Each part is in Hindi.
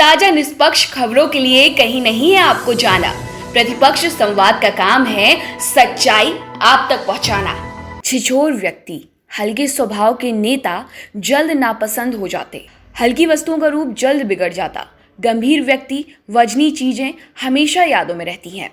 ताजा निष्पक्ष खबरों के लिए कहीं नहीं है आपको जाना। प्रतिपक्ष संवाद का काम है सच्चाई आप तक पहुंचाना। छिछोर व्यक्ति, हल्के स्वभाव के नेता जल्द नापसंद हो जाते, हल्की वस्तुओं का रूप जल्द बिगड़ जाता। गंभीर व्यक्ति, वजनी चीजें हमेशा यादों में रहती हैं।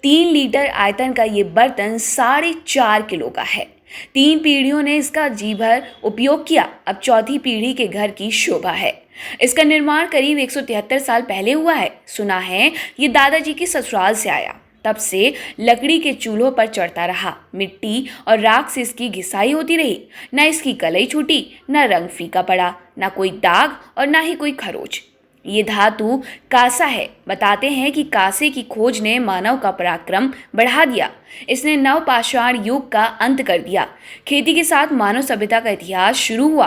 3 लीटर आयतन का ये बर्तन 4.5 किलो का है। 3 पीढ़ियों ने इसका जी भर उपयोग किया, अब चौथी पीढ़ी के घर की शोभा है। इसका निर्माण करीब 173 साल पहले हुआ है। सुना है ये दादाजी के ससुराल से आया, तब से लकड़ी के चूल्हों पर चढ़ता रहा। मिट्टी और राख से इसकी घिसाई होती रही। न इसकी कलई छूटी, न रंग फीका पड़ा, न कोई दाग और न ही कोई खरोच। ये धातु कांसा है। बताते हैं कि कांसे की खोज ने मानव का पराक्रम बढ़ा दिया। इसने नवपाषाण युग का अंत कर दिया। खेती के साथ मानव सभ्यता का इतिहास शुरू हुआ।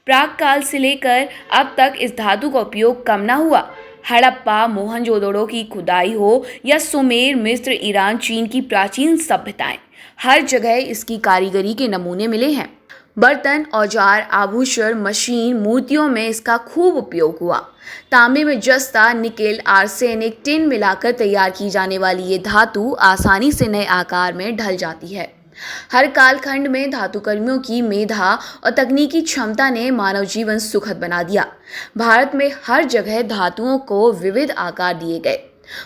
प्राक काल से लेकर अब तक इस धातु का उपयोग कम ना हुआ। हड़प्पा, मोहनजोदड़ो की खुदाई हो या सुमेर, मिस्र, ईरान, चीन की प्राचीन सभ्यताएं, हर जगह इसकी कारीगरी के नमूने मिले हैं। बर्तन, औजार, आभूषण, मशीन, मूर्तियों में इसका खूब उपयोग हुआ। तांबे में जस्ता, निकेल, आर्सेनिक, टिन मिलाकर तैयार की जाने वाली ये धातु आसानी से नए आकार में ढल जाती है। हर कालखंड में धातुकर्मियों की मेधा और तकनीकी क्षमता ने मानव जीवन सुखद बना दिया। भारत में हर जगह धातुओं को विविध आकार दिए गए।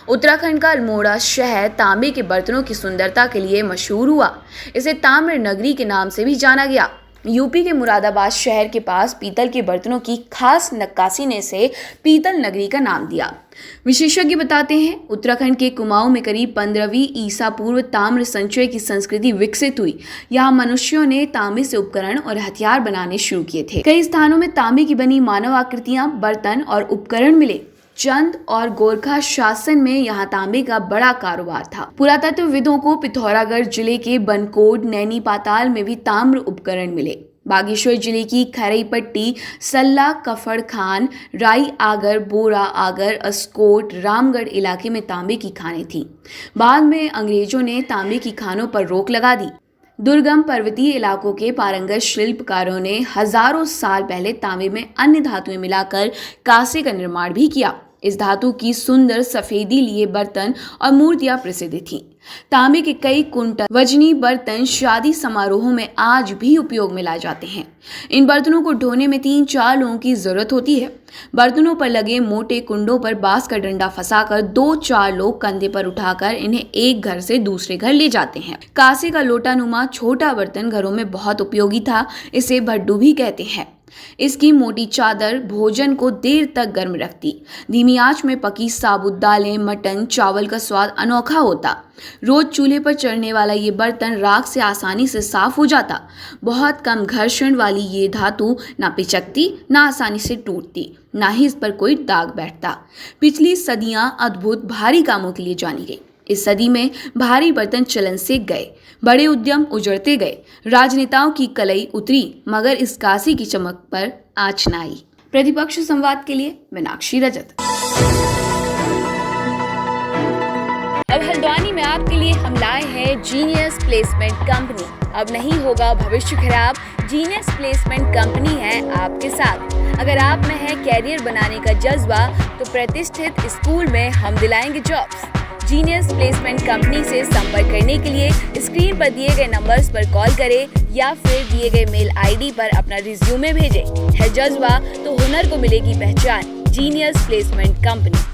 उत्तराखंड का अल्मोड़ा शहर तांबे के बर्तनों की सुंदरता के लिए मशहूर हुआ। इसे ताम्र नगरी के नाम से भी जाना गया। यूपी के मुरादाबाद शहर के पास पीतल के बर्तनों की खास नक्काशी ने इसे पीतल नगरी का नाम दिया। विशेषज्ञ बताते हैं उत्तराखंड के कुमाऊं में करीब 15वीं ईसा पूर्व ताम्र संचय की संस्कृति विकसित हुई। यहाँ मनुष्यों ने तांबे से उपकरण और हथियार बनाने शुरू किए थे। कई स्थानों में तांबे की बनी मानव आकृतियां, बर्तन और उपकरण मिले। चंद और गोरखा शासन में यहाँ तांबे का बड़ा कारोबार था। पुरातत्वविदों को पिथौरागढ़ जिले के बनकोट, नैनी पाताल में भी ताम्र उपकरण मिले। बागेश्वर जिले की खरईपट्टी, सल्ला, कफड़ खान, राई आगर, बोरा आगर, अस्कोट, रामगढ़ इलाके में तांबे की खानें थीं। बाद में अंग्रेजों ने तांबे की खानों पर रोक लगा दी। दुर्गम पर्वतीय इलाकों के पारंगत शिल्पकारों ने हजारों साल पहले तांबे में अन्य धातुएं मिलाकर कांसे का निर्माण भी किया। इस धातु की सुंदर सफेदी लिए बर्तन और मूर्तियां प्रसिद्ध थीं। तांबे के कई कुंटल वजनी बर्तन शादी समारोहों में आज भी उपयोग में लाए जाते हैं। इन बर्तनों को ढोने में 3-4 लोगों की जरूरत होती है। बर्तनों पर लगे मोटे कुंडों पर बांस का डंडा फंसाकर 2-4 लोग कंधे पर उठाकर इन्हें एक घर से दूसरे घर ले जाते हैं। कांसे का लोटानुमा छोटा बर्तन घरों में बहुत उपयोगी था। इसे भड्डू भी कहते हैं। इसकी मोटी चादर भोजन को देर तक गर्म रखती। धीमी आंच में पकी साबुत दालें, मटन, चावल का स्वाद अनोखा होता। रोज चूल्हे पर चढ़ने वाला ये बर्तन राख से आसानी से साफ हो जाता। बहुत कम घर्षण वाली ये धातु ना पिचकती, ना आसानी से टूटती, ना ही इस पर कोई दाग बैठता। पिछली सदियां अद्भुत भारी कामों के लिए जानी गई। इस सदी में भारी बर्तन चलन से गए, बड़े उद्यम उजड़ते गए, राजनेताओं की कलई उतरी, मगर इस कांसे की चमक पर आँच न आई। प्रतिपक्ष संवाद के लिए मीनाक्षी रजत। अब हल्द्वानी में आपके लिए हम लाए हैं जीनियस प्लेसमेंट कंपनी। अब नहीं होगा भविष्य खराब, जीनियस प्लेसमेंट कंपनी है आपके साथ। अगर आप में है कैरियर बनाने का जज्बा तो प्रतिष्ठित स्कूल में हम दिलाएंगे जॉब्स। जीनियस प्लेसमेंट कंपनी से संपर्क करने के लिए स्क्रीन पर दिए गए नंबर्स पर कॉल करें या फिर दिए गए मेल आईडी पर अपना रिज्यूमे भेजें। है जज्बा तो हुनर को मिलेगी पहचान। Genius placement company.